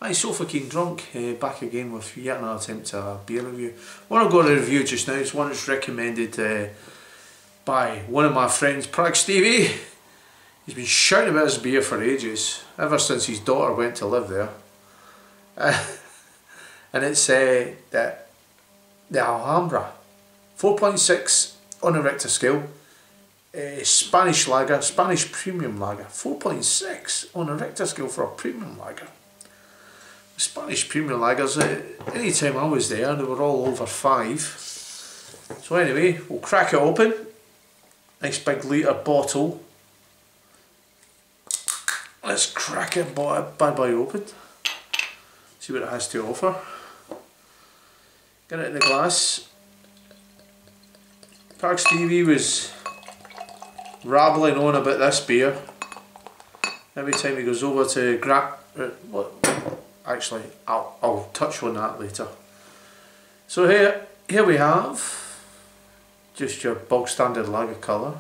Hi, so fucking drunk, back again with yet another attempt at a beer review. What I've got to review just now is one that's recommended by one of my friends, Prague Stevie. He's been shouting about his beer for ages, ever since his daughter went to live there. And it's the Alhambra, 4.6 on a Richter scale. Spanish lager, Spanish premium lager, 4.6 on a Richter scale for a premium lager. Spanish premium lagers, anytime I was there, they were all over 5. So anyway, we'll crack it open. Nice big litre bottle. Let's crack it bad boy open. See what it has to offer. Get it in the glass. Prague Stevie was rambling on about this beer. Every time he goes over to grab actually, I'll touch on that later. So here we have just your bog standard lager colour.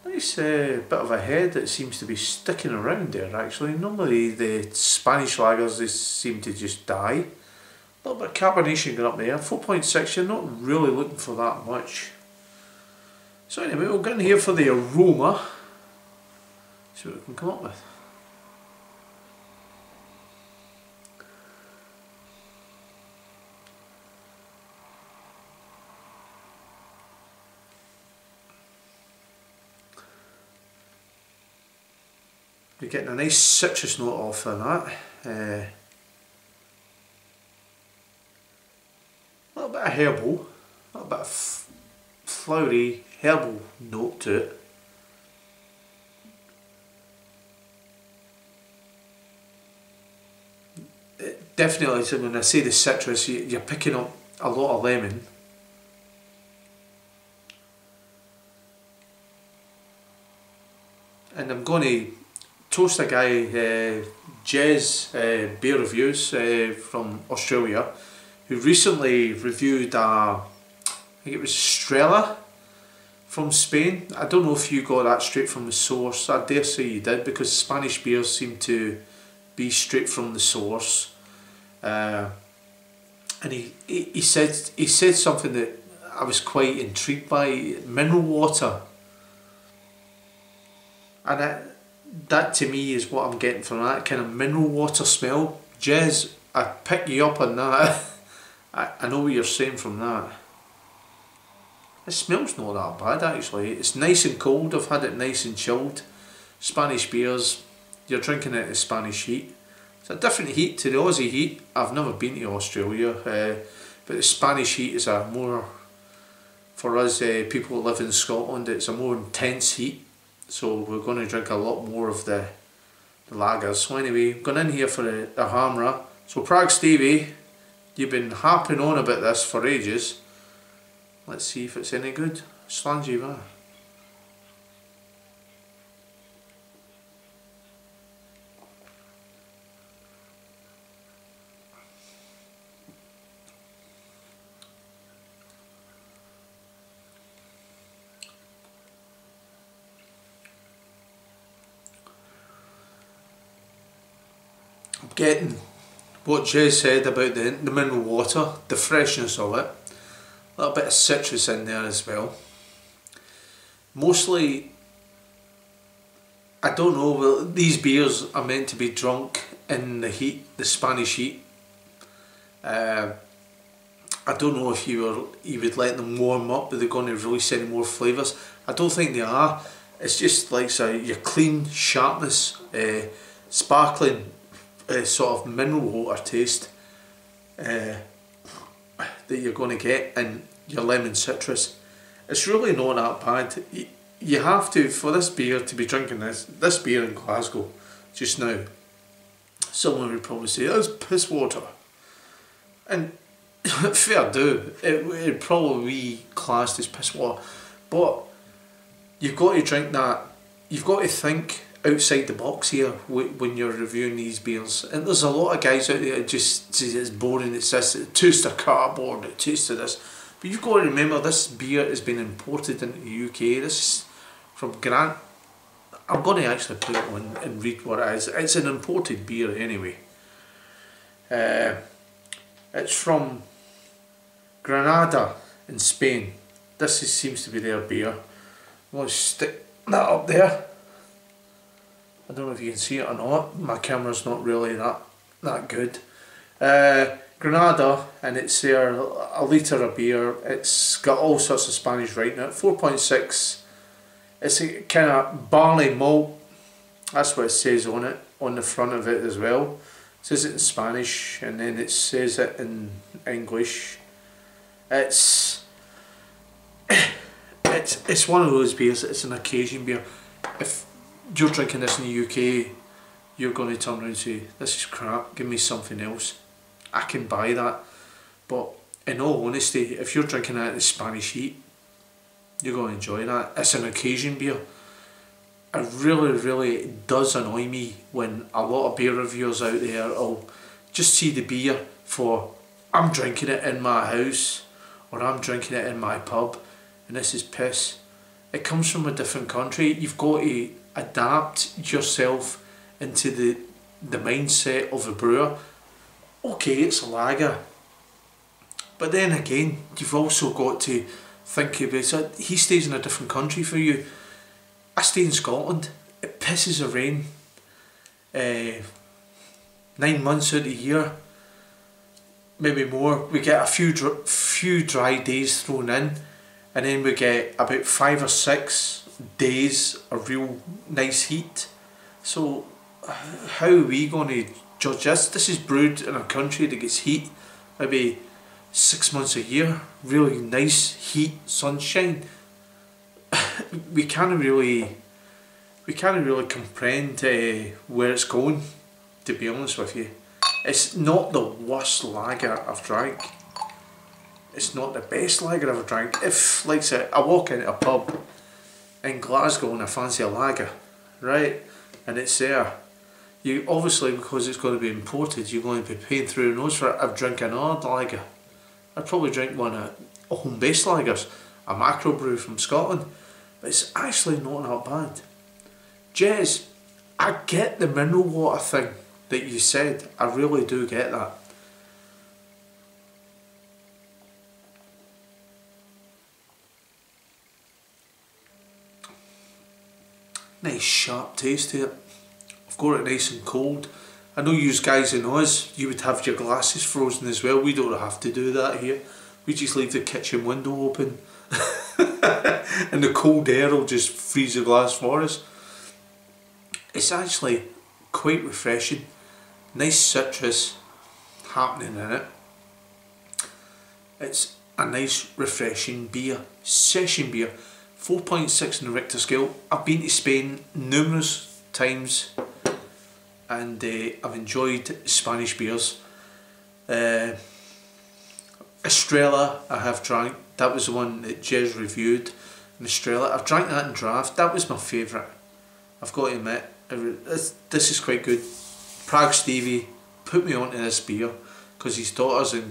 Nice bit of a head that seems to be sticking around there actually. Normally the Spanish lagers, they seem to just die. A little bit of carbonation going up there. 4.6, you're not really looking for that much. So anyway, we'll get in here for the aroma. See what we can come up with. You're getting a nice citrus note off of that. A little bit of herbal, a little bit of flowery herbal note to it. Definitely, so when I say the citrus, you're picking up a lot of lemon. And I'm going to toast a guy, Jez Beer Reviews from Australia, who recently reviewed I think it was Estrella from Spain. I don't know if you got that straight from the source. I dare say you did, because Spanish beers seem to be straight from the source. And he said something that I was quite intrigued by: mineral water. And that to me is what I'm getting from that kind of mineral water smell. Jez, I pick you up on that. I know what you're saying from that. It smells not that bad actually. It's nice and cold. I've had it nice and chilled. Spanish beers, you're drinking it in Spanish heat. It's a different heat to the Aussie heat. I've never been to Australia, but the Spanish heat is a more, for us people who live in Scotland, it's a more intense heat. So we're going to drink a lot more of the lagers. So anyway, going in here for the Alhambra. So Prague Stevie, you've been harping on about this for ages. Let's see if it's any good. Slangy man. Getting what Jay said about the mineral water, the freshness of it, a little bit of citrus in there as well. Mostly, I don't know, well, these beers are meant to be drunk in the heat, the Spanish heat. I don't know if you would let them warm up, but they're going to release any more flavours. I don't think they are. It's just like your clean sharpness, sparkling sort of mineral water taste that you're going to get, and your lemon citrus. It's really not that bad. You have to, for this beer to be drinking this beer in Glasgow just now, someone would probably say that's piss water, and fair do, it would probably be classed as piss water, but you've got to drink that, you've got to think outside the box here when you're reviewing these beers. And there's a lot of guys out there that just say it's boring, it's this, it tastes of cardboard, it tastes of this. But you've got to remember, this beer has been imported into the UK. This is from Grant. I'm going to actually put it on and read what it is. It's an imported beer anyway. It's from Granada in Spain. Seems to be their beer. I'm going to stick that up there. I don't know if you can see it or not. My camera's not really that good. Granada, and it's their a litre of beer. It's got all sorts of Spanish writing in it. 4.6. It's a kind of barley malt. That's what it says on it, on the front of it as well. It says it in Spanish, and then it says it in English. It's one of those beers. It's an occasion beer. If you're drinking this in the UK, you're going to turn around and say, "This is crap. Give me something else." I can buy that, but in all honesty, if you're drinking it at the Spanish heat, you're going to enjoy that. It's an occasion beer. It really does annoy me when a lot of beer reviewers out there will just see the beer for, I'm drinking it in my house, or I'm drinking it in my pub, and this is piss. It comes from a different country. You've got to adapt yourself into the mindset of a brewer. Okay, it's a lager, but then again, you've also got to think about it. He stays in a different country for you. I stay in Scotland. It pisses of rain 9 months out of the year, maybe more. We get a few dry days thrown in, and then we get about 5 or 6 days of real nice heat. So how are we going to judge this? This is brewed in a country that gets heat maybe 6 months a year, really nice heat, sunshine. we can't really comprehend where it's going, to be honest with you. It's not the worst lager I've drank. It's not the best lager I've ever drank. If, like I said, I walk into a pub in Glasgow and I fancy a lager, right, and it's there, you obviously, because it's going to be imported, you're going to be paying through the nose for it. I'd drink another lager. I'd probably drink one of home-based lagers, a macro brew from Scotland, but it's actually not that bad. Jez, I get the mineral water thing that you said. I really do get that. Nice sharp taste to it. I've got it nice and cold. I know you guys in Oz, you would have your glasses frozen as well. We don't have to do that here. We just leave the kitchen window open and the cold air will just freeze the glass for us. It's actually quite refreshing. Nice citrus happening in it. It's a nice refreshing beer, session beer. 4.6 on the Richter scale. I've been to Spain numerous times and I've enjoyed Spanish beers. Estrella I have drank. That was the one that Jez reviewed. And Estrella, I've drank that in draft. That was my favourite. I've got to admit, this is quite good. Prague Stevie put me onto this beer because his daughter's in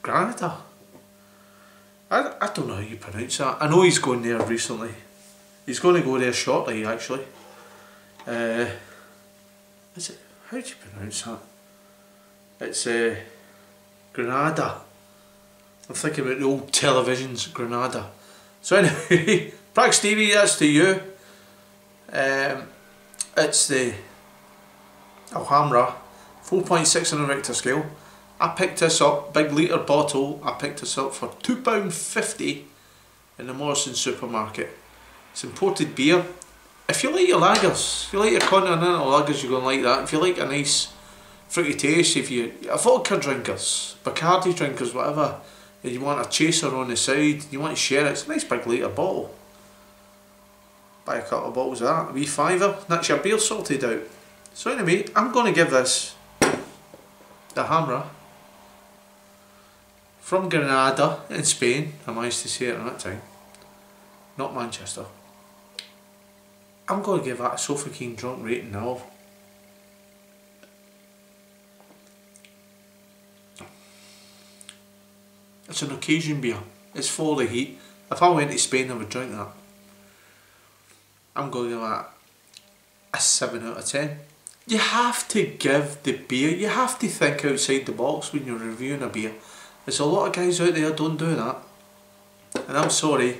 Granada. I don't know how you pronounce that. I know he's going there recently. He's going to go there shortly, actually. Is it? How do you pronounce that? It's Granada. I'm thinking about the old televisions, Granada. So anyway, Prague Stevie, that's to you. It's the Alhambra, 4.6 on the Richter scale. I picked this up, big litre bottle, I picked this up for £2.50 in the Morrison supermarket. It's imported beer. If you like your lagers, if you like your continental lagers, you're going to like that. If you like a nice fruity taste, if you're vodka drinkers, Bacardi drinkers, whatever, and you want a chaser on the side, you want to share it, it's a nice big litre bottle. Buy a couple of bottles of that, a wee fiver, that's your beer sorted out. So anyway, I'm going to give this the Alhambra from Granada in Spain. I managed to say it in that time, not Manchester. I'm going to give that a Sofa King drunk rating now. It's an occasion beer. It's for the heat. If I went to Spain, I would drink that. I'm going to give that a 7 out of 10. you have to give the beer, you have to think outside the box when you're reviewing a beer. There's a lot of guys out there don't do that, and I'm sorry,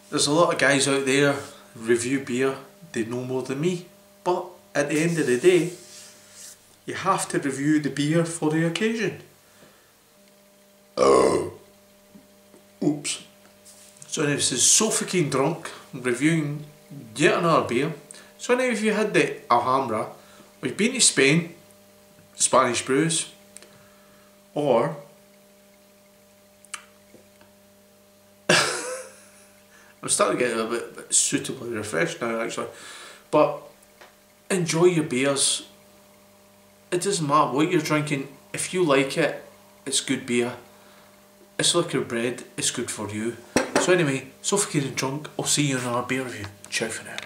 there's a lot of guys out there review beer, they know more than me, but at the end of the day, you have to review the beer for the occasion. Oops. So anyway, this is so fucking drunk, reviewing yet another beer. So anyway, if you had the Alhambra, or you've been to Spain, Spanish brews, or I'm starting to get a bit suitably refreshed now actually, but enjoy your beers. It doesn't matter what you're drinking, if you like it, it's good beer. It's like your bread, it's good for you. So anyway, so fucking drunk, I'll see you in another beer review. Ciao for now.